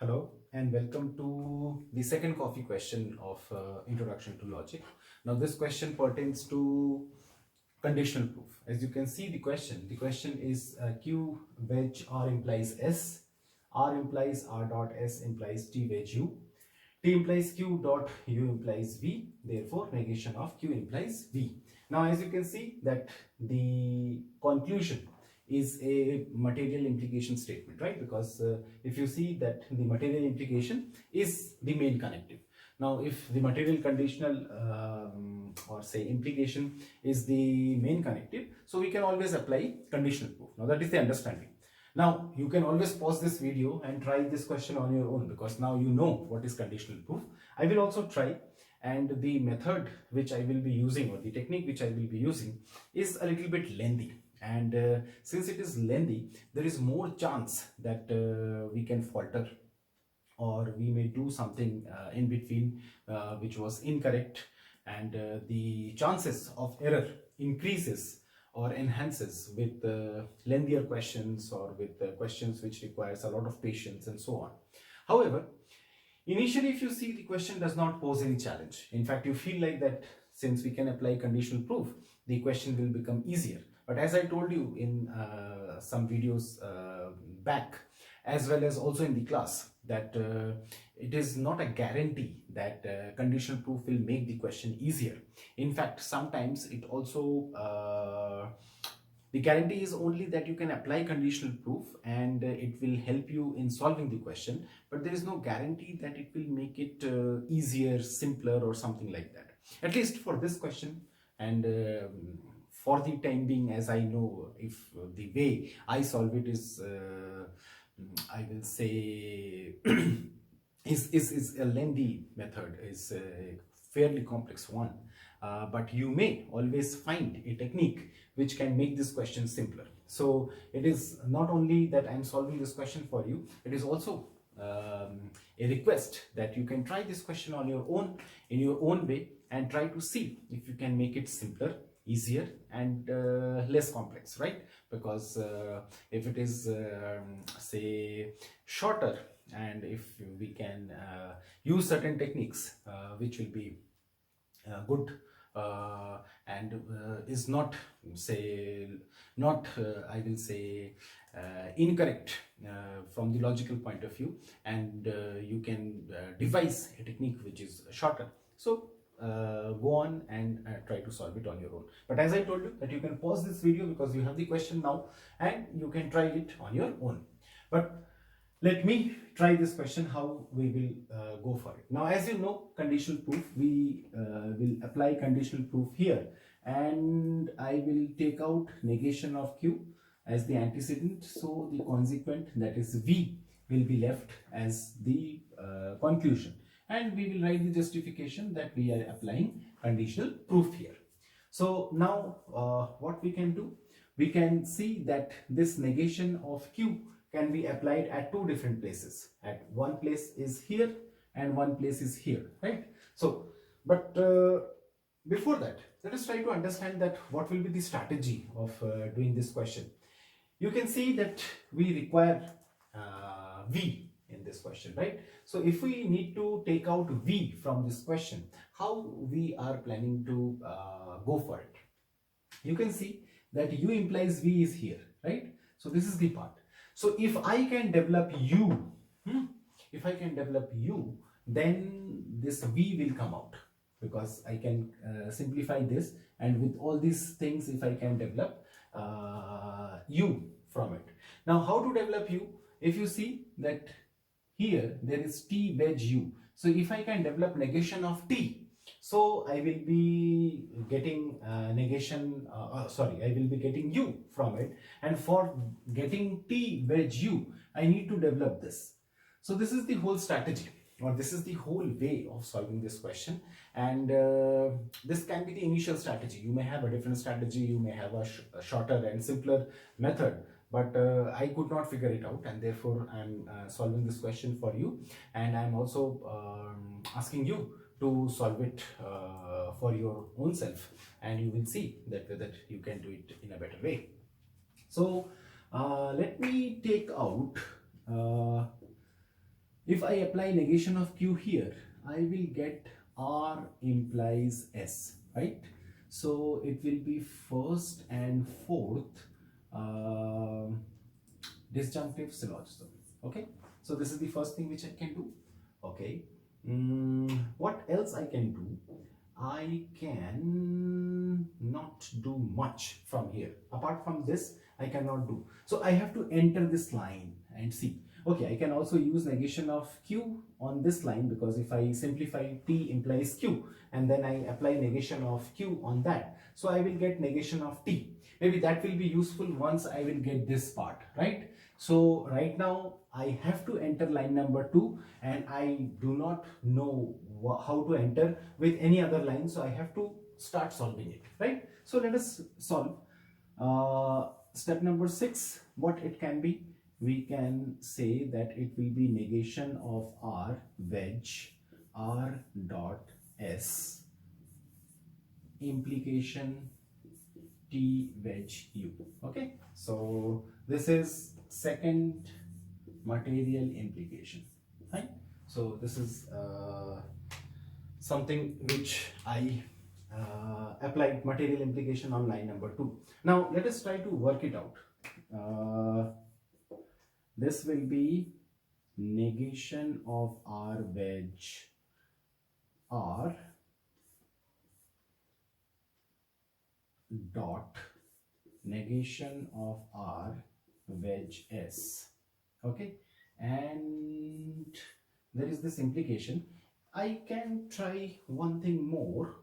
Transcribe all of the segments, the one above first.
Hello and welcome to the second coffee question of Introduction to Logic. Now this question pertains to conditional proof. As you can see the question is Q wedge R implies S, R implies R dot S implies T wedge U, T implies Q dot U implies V, therefore negation of Q implies V. Now as you can see that the conclusion is a material implication statement, right? Because if you see that the material implication is the main connective. Now if the material conditional or say implication is the main connective, so we can always apply conditional proof. Now that is the understanding. Now you can always pause this video and try this question on your own, because now you know what is conditional proof. I will also try, and the method which I will be using, or the technique which I will be using, is a little bit lengthy. And since it is lengthy, there is more chance that we can falter, or we may do something in between which was incorrect, and the chances of error increases or enhances with lengthier questions, or with questions which requires a lot of patience and so on. However, initially if you see, the question does not pose any challenge. In fact, you feel like that since we can apply conditional proof, the question will become easier. But as I told you in some videos back, as well as also in the class, that it is not a guarantee that conditional proof will make the question easier. In fact, sometimes it also the guarantee is only that you can apply conditional proof and it will help you in solving the question, but there is no guarantee that it will make it easier, simpler, or something like that. At least for this question, and for the time being, as I know, if the way I solve it is I will say is a lengthy method, is a fairly complex one, but you may always find a technique which can make this question simpler. So it is not only that I am solving this question for you, it is also a request that you can try this question on your own, in your own way, and try to see if you can make it simpler, easier, and less complex, right? Because if it is say shorter, and if we can use certain techniques which will be good and is not say I will say incorrect from the logical point of view, and you can devise a technique which is shorter, so go on and try to solve it on your own. But as I told you, that you can pause this video because you have the question now, and you can try it on your own. But let me try this question, how we will go for it. Now, as you know, conditional proof, we will apply conditional proof here, and I will take out negation of Q as the antecedent, so the consequent, that is V, will be left as the conclusion, and we will write the justification that we are applying conditional proof here. So now what we can do, we can see that this negation of Q can be applied at two different places. At one place is here and one place is here, right? So, but before that, let us try to understand that what will be the strategy of doing this question. You can see that we require V in this question, right? So if we need to take out V from this question, how we are planning to go for it? You can see that U implies V is here, right? So this is the part. So if I can develop U, then this V will come out, because I can simplify this, and with all these things, if I can develop U from it. Now, how to develop U? If you see that here there is T wedge U. So if I can develop negation of T, so I will be getting I will be getting U from it, and for getting T wedge U, I need to develop this. So this is the whole strategy, or this is the whole way of solving this question, and this can be the initial strategy. You may have a different strategy, you may have a shorter and simpler method, but I could not figure it out, and therefore I am solving this question for you, and I am also asking you to solve it for your own self, and you will see that whether you can do it in a better way. So let me take out If I apply negation of Q here, I will get R implies S, right? So it will be first and fourth disjunctive syllogism. Okay, so this is the first thing which I can do. Okay, what else I can do? I can not do much from here. Apart from this, I cannot do. So I have to enter this line and see. Okay, I can also use negation of Q on this line, because if I simplify T implies Q and then I apply negation of Q on that, so I will get negation of T. Maybe that will be useful once I will get this part, right? So right now I have to enter line number 2 and I do not know how to enter with any other line, so I have to start solving it, right? So let us solve. Step number 6, what it can be? We can say that it will be negation of R wedge R dot S implication T wedge U. Okay, so this is second material implication, right? So this is something which I applied material implication on line number 2. Now let us try to work it out. This will be negation of R wedge R dot negation of R wedge S. Okay, and there is this implication. I can try one thing more.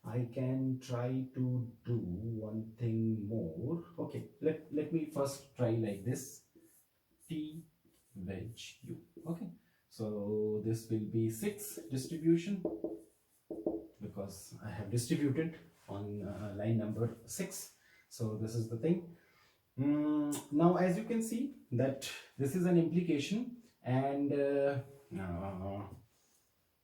I can try to do one thing more. Okay, let me first try like this. T wedge U. Okay, so this will be 6 distribution, because I have distributed on line number 6. So this is the thing. Now as you can see that this is an implication, and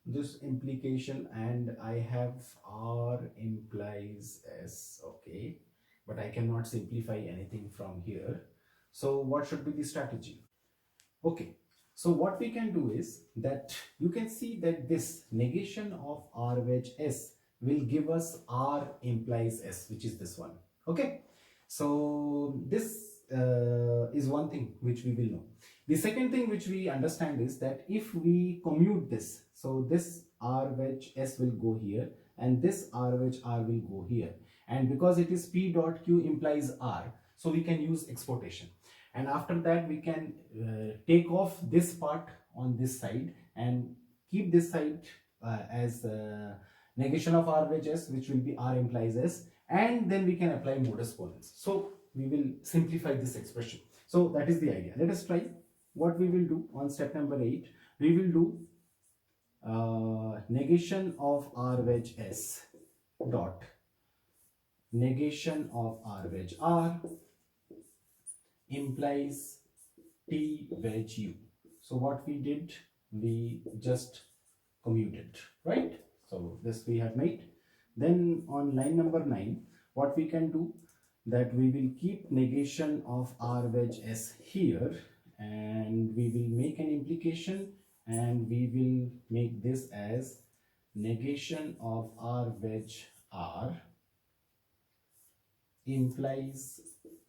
this implication, and I have R implies S. Okay, but I cannot simplify anything from here. So what should be the strategy? Okay, so what we can do is that you can see that this negation of R wedge S will give us R implies S, which is this one. Okay, so this is one thing which we will know. The second thing which we understand is that if we commute this, so this R wedge S will go here and this R wedge R will go here, and because it is P dot Q implies R, so we can use exportation. And after that we can take off this part on this side and keep this side as negation of R wedge S, which will be R implies S, and then we can apply modus ponens. So we will simplify this expression. So that is the idea. Let us try. What we will do on step number 8, we will do negation of R wedge S dot negation of R wedge R implies T wedge U. So what we did, we just commuted, right? So this we have made. Then on line number 9, what we can do, that we will keep negation of R wedge S here, and we will make an implication, and we will make this as negation of R wedge R implies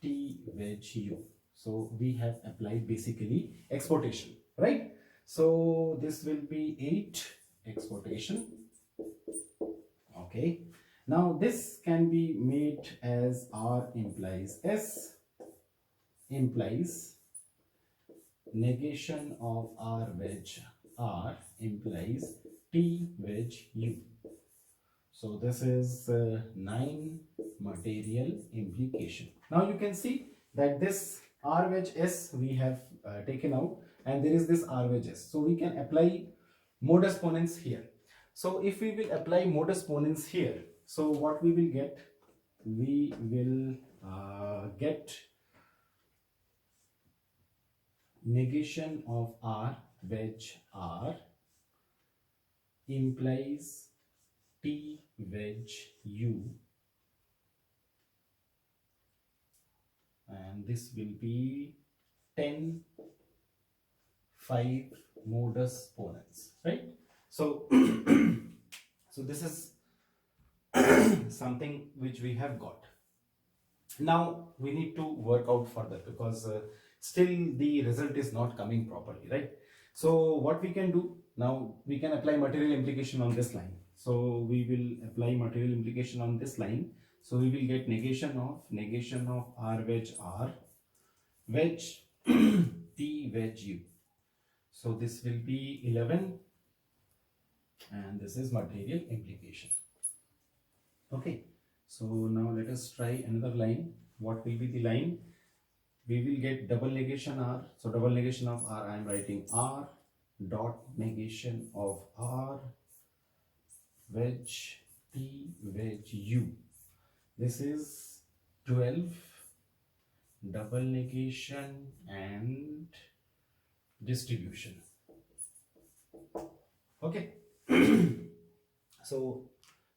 T wedge U. So we have applied basically exportation, right? So this will be 8 exportation. Okay, now this can be made as R implies S implies negation of R wedge R implies T wedge U. So this is 9 material implication. Now you can see that this R wedge S we have taken out, and there is this R wedge S. So we can apply modus ponens here. So if we will apply modus ponens here, so what we will get? We will get negation of R wedge R implies T wedge U, and this will be 10, 5, modus ponens, right? So so this is something which we have got. Now we need to work out further because still the result is not coming properly, right? So what we can do now, we can apply material implication on this line. So we will apply material implication on this line. So we will get negation of r wedge r wedge t wedge u. So this will be 11 and this is material implication. Okay, so now let us try another line. What will be the line? We will get double negation r. So double negation of r, I am writing r dot negation of r wedge t wedge u. This is 12 double negation and distribution. Okay. So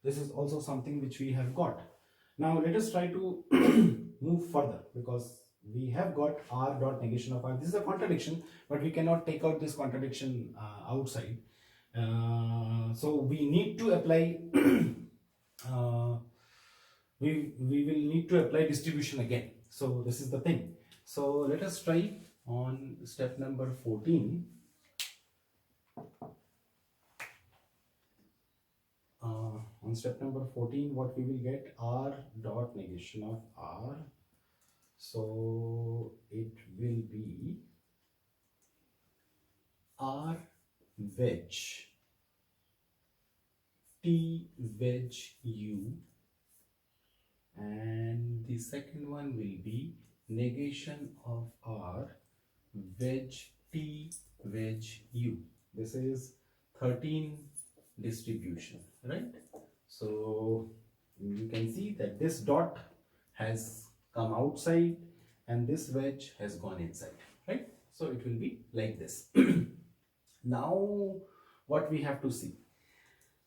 this is also something which we have got. Now let us try to move further because we have got r dot negation of r. This is a contradiction, but we cannot take out this contradiction outside. So we need to apply we will need to apply distribution again. So this is the thing. So let us try on step number 14. On step number 14, what we will get? R dot negation of R. So it will be R wedge T wedge U, and the second one will be negation of R wedge T wedge U. This is 13 distribution, right? So you can see that this dot has come outside and this wedge has gone inside, right? So it will be like this. Now what we have to see?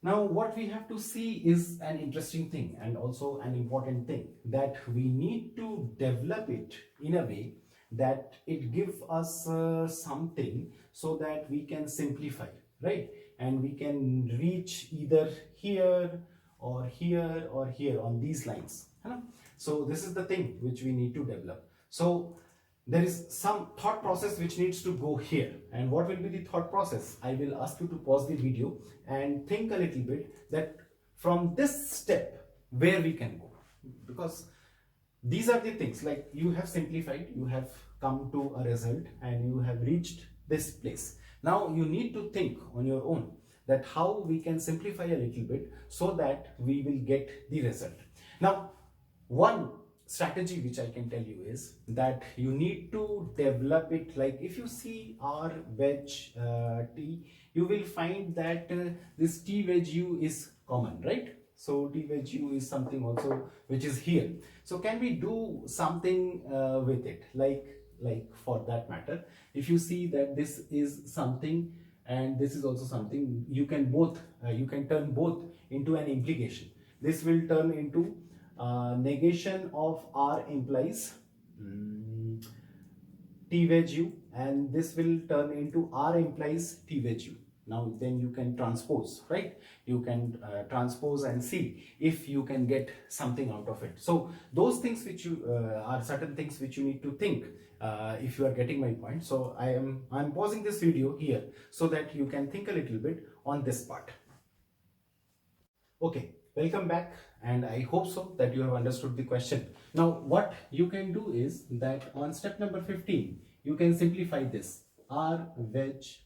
Now what we have to see is an interesting thing and also an important thing, that we need to develop it in a way that it gives us something so that we can simplify, right? And we can reach either here or here or here on these lines. So this is the thing which we need to develop. So there is some thought process which needs to go here. And what will be the thought process? I will ask you to pause the video and think a little bit that from this step where we can go, because these are the things, like you have simplified, you have come to a result and you have reached this place. Now you need to think on your own that how we can simplify a little bit so that we will get the result. Now one strategy which I can tell you is that you need to develop it. Like if you see R wedge T, you will find that this T wedge U is common, right? So T wedge U is something also which is here. So can we do something with it? Like for that matter, if you see that this is something and this is also something, you can both you can turn both into an implication. This will turn into negation of R implies T wedge U, and this will turn into R implies T wedge U. Now then you can transpose, right? You can transpose and see if you can get something out of it. So those things which you are certain things which you need to think if you are getting my point. So I'm pausing this video here so that you can think a little bit on this part. Okay, welcome back, and I hope so that you have understood the question. Now what you can do is that on step number 15 you can simplify this R wedge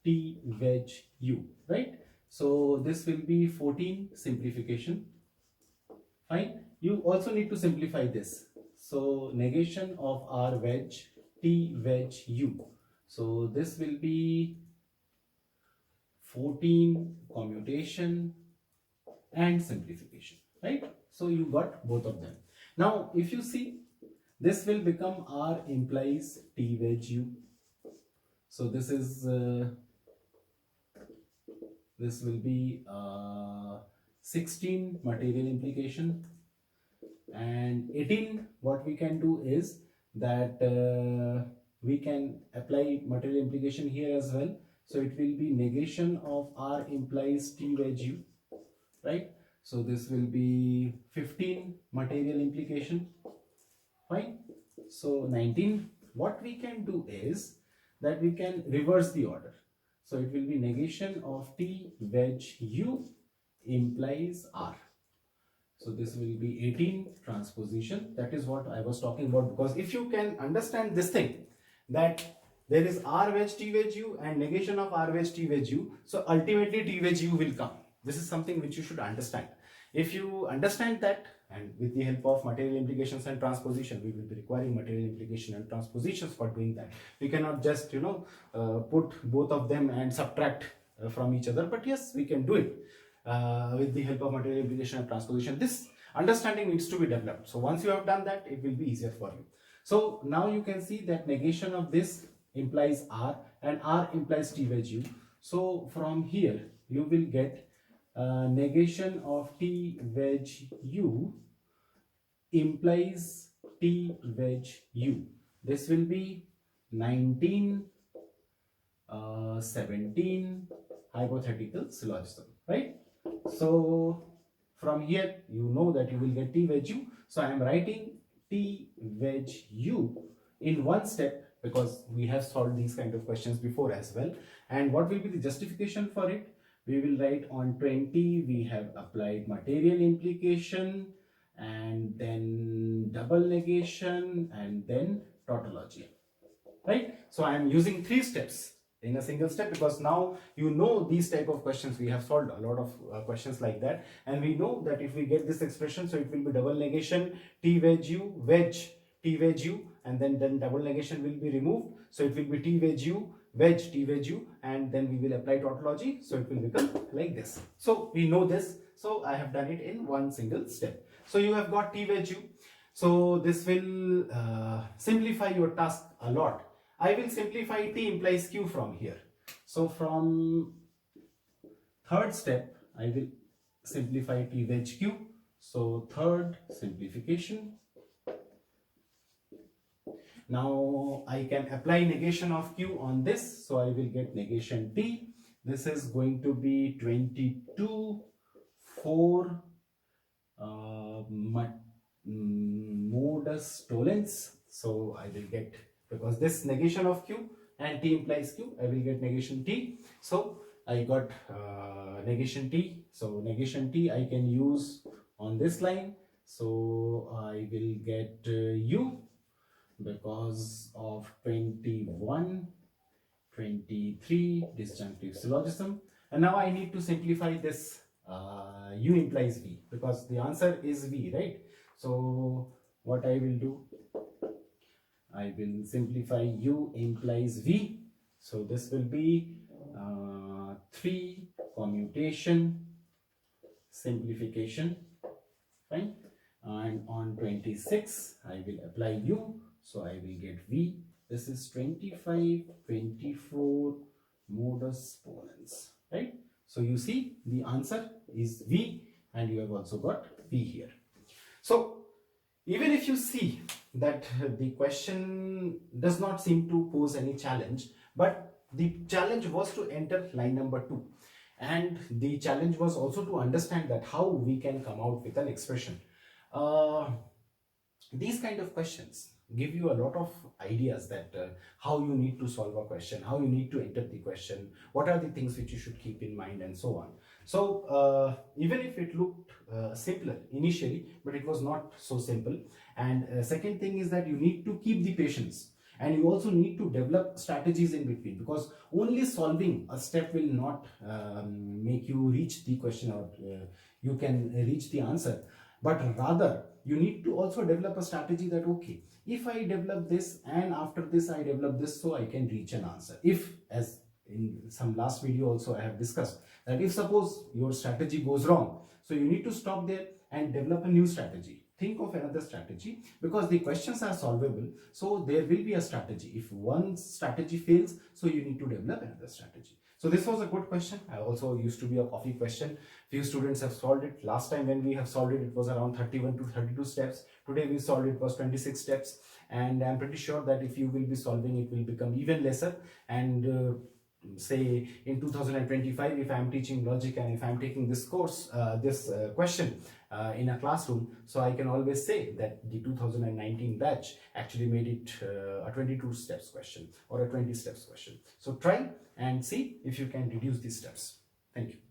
T wedge U, right? So this will be 14 simplification. Fine. You also need to simplify this. So negation of R wedge T wedge U. So this will be 14 commutation and simplification, right? So you got both of them. Now if you see, this will become R implies T wedge U. So this is this will be 16 material implication, and 18 what we can do is that we can apply material implication here as well. So it will be negation of R implies T wedge U, right? So this will be 15 material implication, fine. So 19, what we can do is that we can reverse the order. So it will be negation of T wedge U implies R. So this will be 18 transposition. That is what I was talking about, because if you can understand this thing, that there is R wedge T wedge U and negation of R wedge T wedge U, so ultimately T wedge U will come. This is something which you should understand. If you understand that, and with the help of material implications and transposition, we will be requiring material implication and transpositions for doing that. We cannot just put both of them and subtract from each other, but yes, we can do it with the help of material implication and transposition. This understanding needs to be developed. So once you have done that, it will be easier for you. So now you can see that negation of this implies R and R implies T wedge U. So from here you will get negation of T wedge U implies T wedge U. This will be 19, 17 hypothetical syllogism, right? So from here you know that you will get T wedge U. So I am writing T wedge U in one step, because we have solved these kind of questions before as well. And what will be the justification for it? We will write on 20 we have applied material implication, and then double negation, and then tautology, right? So I am using 3 steps in a single step, because now you know these type of questions. We have solved a lot of questions like that, and we know that if we get this expression, so it will be double negation T wedge U wedge T wedge U, and then double negation will be removed, so it will be T wedge U wedge T wedge U, and then we will apply tautology, so it will become like this. So we know this, so I have done it in one single step. So you have got T wedge U. So this will simplify your task a lot. I will simplify T implies Q from here. So from third step, I will simplify T wedge Q. So third simplification. Now I can apply negation of Q on this. So I will get negation T. This is going to be 22, 4 modus tollens. So I will get, because this negation of Q and T implies Q, I will get negation T. So I got negation T. So negation T I can use on this line. So I will get U because of 21, 23 disjunctive syllogism. And now I need to simplify this U implies V, because the answer is V, right? So what I will do, I will simplify U implies V. So this will be 3 commutation simplification, fine. And on 26 I will apply U, so I will get V. This is 25, 24 modus ponens, right? So you see the answer is V, and you have also got V here. So even if you see that the question does not seem to pose any challenge, but the challenge was to enter line number 2, and the challenge was also to understand that how we can come out with an expression. These kind of questions give you a lot of ideas that how you need to solve a question, how you need to enter the question, what are the things which you should keep in mind, and so on. So even if it looked simpler initially, but it was not so simple. And second thing is that you need to keep the patience, and you also need to develop strategies in between, because only solving a step will not make you reach the question, or you can reach the answer, but rather you need to also develop a strategy that, okay, if I develop this and after this I develop this, so I can reach an answer. If, as in some last video also I have discussed, that if suppose your strategy goes wrong, so you need to stop there and develop a new strategy. Think of another strategy, because the questions are solvable, so there will be a strategy. If one strategy fails, so you need to develop another strategy. So this was a good question. I also used to be a coffee question. Few students have solved it. Last time when we have solved it, it was around 31 to 32 steps. Today we solved it was 26 steps, and I'm pretty sure that if you will be solving, it will become even lesser. And say in 2025, if I'm teaching logic and if I'm taking this course, this question in a classroom, so I can always say that the 2019 batch actually made it a 22 steps question or a 20 steps question. So try and see if you can reduce these steps. Thank you.